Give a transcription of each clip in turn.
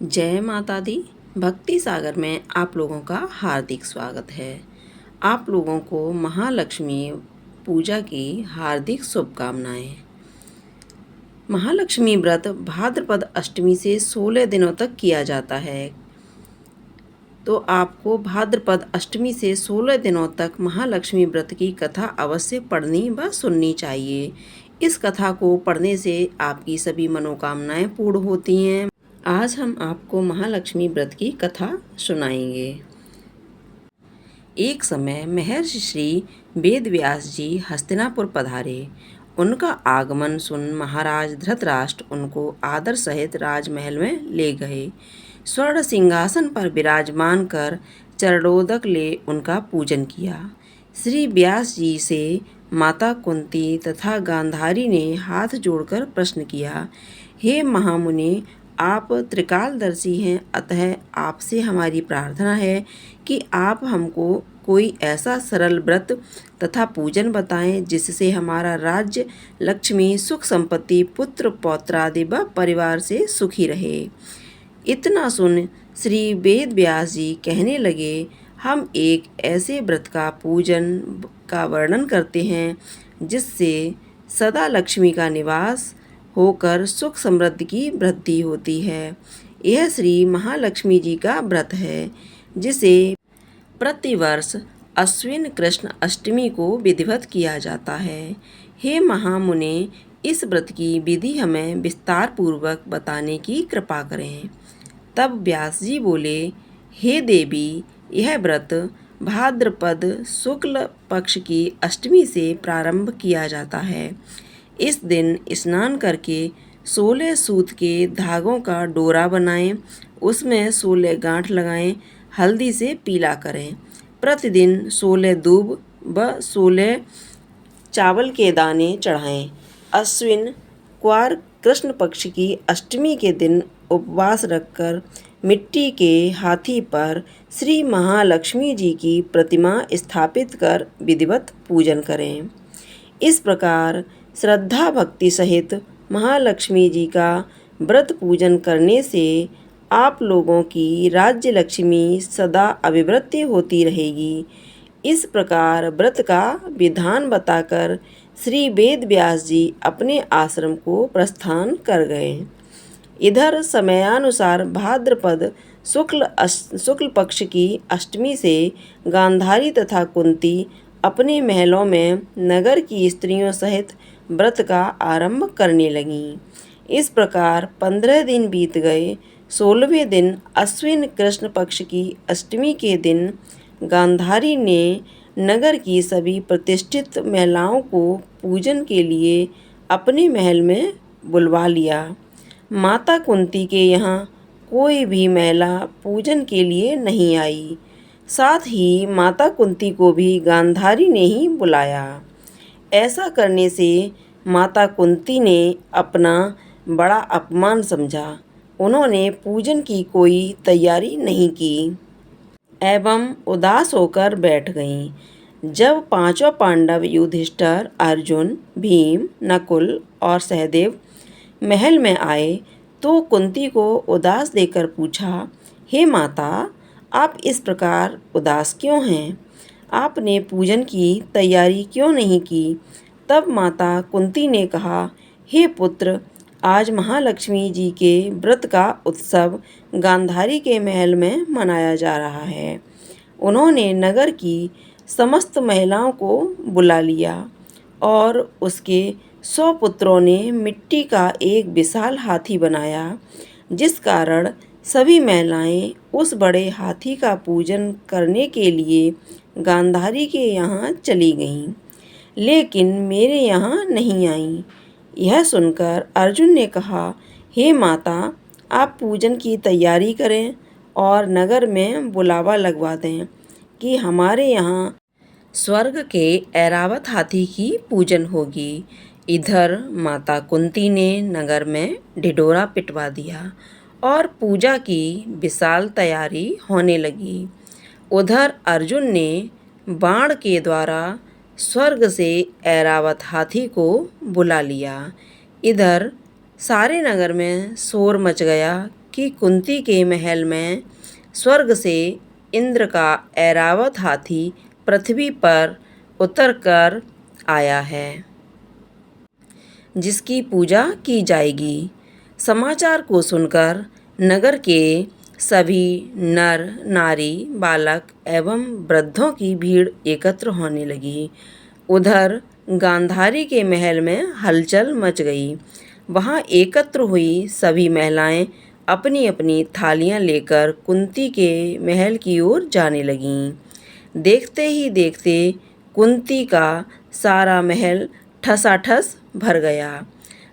जय माता दी। भक्ति सागर में आप लोगों का हार्दिक स्वागत है। आप लोगों को महालक्ष्मी पूजा की हार्दिक शुभकामनाएं। महालक्ष्मी व्रत भाद्रपद अष्टमी से 16 दिनों तक किया जाता है। तो आपको भाद्रपद अष्टमी से 16 दिनों तक महालक्ष्मी व्रत की कथा अवश्य पढ़नी व सुननी चाहिए। इस कथा को पढ़ने से आपकी सभी मनोकामनाएं पूर्ण होती हैं। आज हम आपको महालक्ष्मी व्रत की कथा सुनाएंगे। एक समय महर्षि श्री वेदव्यास जी हस्तिनापुर पधारे। उनका आगमन सुन महाराज धृतराष्ट्र उनको आदर सहित राजमहल में ले गए। स्वर्ण सिंहासन पर विराजमान कर चरणोदक ले उनका पूजन किया। श्री व्यास जी से माता कुंती तथा गांधारी ने हाथ जोड़कर प्रश्न किया, हे महामुनि, आप त्रिकालदर्शी हैं, अतः आपसे हमारी प्रार्थना है कि आप हमको कोई ऐसा सरल व्रत तथा पूजन बताएं जिससे हमारा राज्य, लक्ष्मी, सुख संपत्ति, पुत्र पौत्रादि व परिवार से सुखी रहे। इतना सुन श्री वेद व्यास जी कहने लगे, हम एक ऐसे व्रत का पूजन का वर्णन करते हैं जिससे सदा लक्ष्मी का निवास होकर सुख समृद्धि की वृद्धि होती है। यह श्री महालक्ष्मी जी का व्रत है जिसे प्रतिवर्ष अश्विन कृष्ण अष्टमी को विधिवत किया जाता है। हे महामुने, इस व्रत की विधि हमें विस्तार पूर्वक बताने की कृपा करें। तब व्यास जी बोले, हे देवी, यह व्रत भाद्रपद शुक्ल पक्ष की अष्टमी से प्रारंभ किया जाता है। इस दिन स्नान करके 16 सूत के धागों का डोरा बनाएं, उसमें 16 गांठ लगाएं, हल्दी से पीला करें। प्रतिदिन 16 दूब व 16 चावल के दाने चढ़ाएं। अश्विन क्वार कृष्ण पक्ष की अष्टमी के दिन उपवास रखकर मिट्टी के हाथी पर श्री महालक्ष्मी जी की प्रतिमा स्थापित कर विधिवत पूजन करें। इस प्रकार श्रद्धा भक्ति सहित महालक्ष्मी जी का व्रत पूजन करने से आप लोगों की राज्य लक्ष्मी सदा अभिवृद्धि होती रहेगी। इस प्रकार व्रत का विधान बताकर श्री वेद व्यास जी अपने आश्रम को प्रस्थान कर गए। इधर समयानुसार भाद्रपद शुक्ल पक्ष की अष्टमी से गांधारी तथा कुंती अपने महलों में नगर की स्त्रियों सहित व्रत का आरंभ करने लगीं। इस प्रकार 15 दिन बीत गए। 16वें दिन अश्विन कृष्ण पक्ष की अष्टमी के दिन गांधारी ने नगर की सभी प्रतिष्ठित महिलाओं को पूजन के लिए अपने महल में बुलवा लिया। माता कुंती के यहाँ कोई भी महिला पूजन के लिए नहीं आई। साथ ही माता कुंती को भी गांधारी ने ही बुलाया। ऐसा करने से माता कुंती ने अपना बड़ा अपमान समझा। उन्होंने पूजन की कोई तैयारी नहीं की एवं उदास होकर बैठ गईं। जब पांचों पांडव युधिष्ठिर, अर्जुन, भीम, नकुल और सहदेव महल में आए तो कुंती को उदास देखकर पूछा, हे माता, आप इस प्रकार उदास क्यों हैं? आपने पूजन की तैयारी क्यों नहीं की? तब माता कुंती ने कहा, हे पुत्र, आज महालक्ष्मी जी के व्रत का उत्सव गांधारी के महल में मनाया जा रहा है। उन्होंने नगर की समस्त महिलाओं को बुला लिया और उसके 100 पुत्रों ने मिट्टी का एक विशाल हाथी बनाया, जिस कारण सभी महिलाएं उस बड़े हाथी का पूजन करने के लिए गांधारी के यहाँ चली गईं, लेकिन मेरे यहाँ नहीं आईं। यह सुनकर अर्जुन ने कहा, हे माता, आप पूजन की तैयारी करें और नगर में बुलावा लगवा दें कि हमारे यहाँ स्वर्ग के ऐरावत हाथी की पूजन होगी। इधर माता कुंती ने नगर में ढिढोरा पिटवा दिया और पूजा की विशाल तैयारी होने लगी। उधर अर्जुन ने बाण के द्वारा स्वर्ग से ऐरावत हाथी को बुला लिया। इधर सारे नगर में शोर मच गया कि कुंती के महल में स्वर्ग से इंद्र का ऐरावत हाथी पृथ्वी पर उतरकर आया है, जिसकी पूजा की जाएगी। समाचार को सुनकर नगर के सभी नर नारी बालक एवं वृद्धों की भीड़ एकत्र होने लगी। उधर गांधारी के महल में हलचल मच गई। वहाँ एकत्र हुई सभी महिलाएं अपनी अपनी थालियां लेकर कुंती के महल की ओर जाने लगीं। देखते ही देखते कुंती का सारा महल ठसाठस भर गया।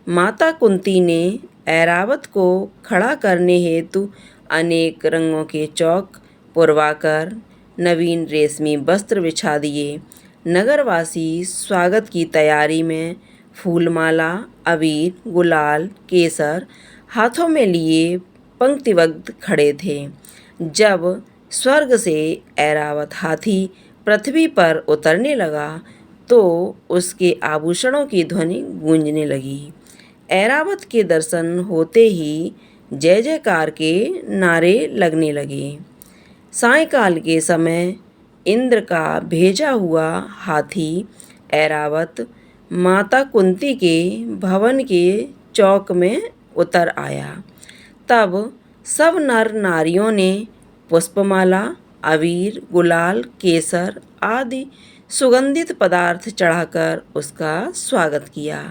माता कुंती ने ऐरावत को खड़ा करने हेतु अनेक रंगों के चौक पुरवाकर नवीन रेशमी वस्त्र बिछा दिए। नगरवासी स्वागत की तैयारी में फूलमाला, अबीर, गुलाल, केसर हाथों में लिए पंक्तिबद्ध खड़े थे। जब स्वर्ग से ऐरावत हाथी पृथ्वी पर उतरने लगा तो उसके आभूषणों की ध्वनि गूंजने लगी। ऐरावत के दर्शन होते ही जय जयकार के नारे लगने लगे। सायंकाल के समय इंद्र का भेजा हुआ हाथी ऐरावत माता कुंती के भवन के चौक में उतर आया। तब सब नर नारियों ने पुष्पमाला, अबीर, गुलाल, केसर आदि सुगंधित पदार्थ चढ़ाकर उसका स्वागत किया।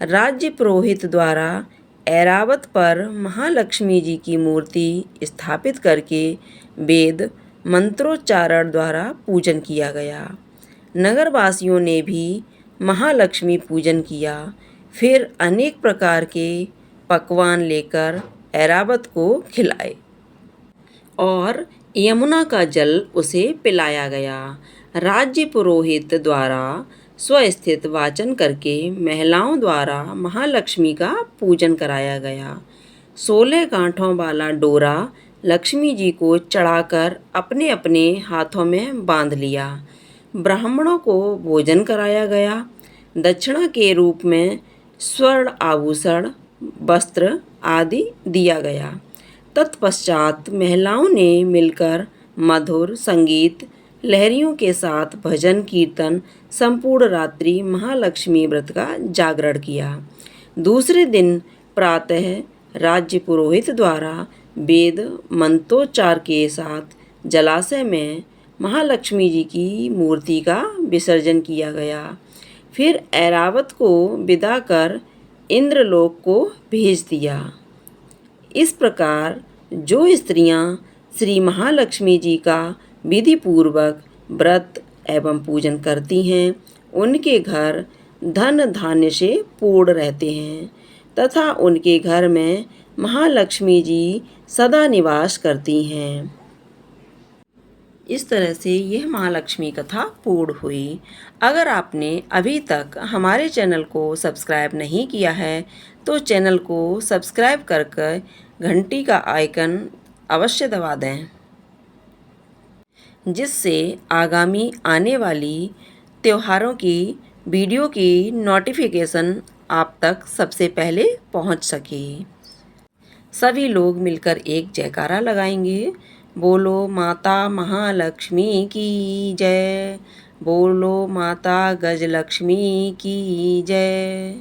राज्य पुरोहित द्वारा ऐरावत पर महालक्ष्मी जी की मूर्ति स्थापित करके वेद मंत्रोच्चारण द्वारा पूजन किया गया। नगरवासियों ने भी महालक्ष्मी पूजन किया। फिर अनेक प्रकार के पकवान लेकर ऐरावत को खिलाए और यमुना का जल उसे पिलाया गया। राज्य पुरोहित द्वारा स्वस्थित वाचन करके महिलाओं द्वारा महालक्ष्मी का पूजन कराया गया। 16 गांठों वाला डोरा लक्ष्मी जी को चढ़ाकर अपने अपने हाथों में बांध लिया। ब्राह्मणों को भोजन कराया गया। दक्षिणा के रूप में स्वर्ण आभूषण, वस्त्र आदि दिया गया। तत्पश्चात महिलाओं ने मिलकर मधुर संगीत लहरियों के साथ भजन कीर्तन संपूर्ण रात्रि महालक्ष्मी व्रत का जागरण किया। दूसरे दिन प्रातः राज्य पुरोहित द्वारा वेद मंत्रोच्चार के साथ जलाशय में महालक्ष्मी जी की मूर्ति का विसर्जन किया गया। फिर ऐरावत को विदा कर इंद्रलोक को भेज दिया। इस प्रकार जो स्त्रियां श्री महालक्ष्मी जी का विधि पूर्वक व्रत एवं पूजन करती हैं, उनके घर धन धान्य से पूर्ण रहते हैं तथा उनके घर में महालक्ष्मी जी सदा निवास करती हैं। इस तरह से यह महालक्ष्मी कथा पूर्ण हुई। अगर आपने अभी तक हमारे चैनल को सब्सक्राइब नहीं किया है तो चैनल को सब्सक्राइब करके घंटी का आइकन अवश्य दबा दें, जिससे आगामी आने वाली त्योहारों की वीडियो की नोटिफिकेशन आप तक सबसे पहले पहुंच सके। सभी लोग मिलकर एक जयकारा लगाएंगे। बोलो माता महालक्ष्मी की जय। बोलो माता गजलक्ष्मी की जय।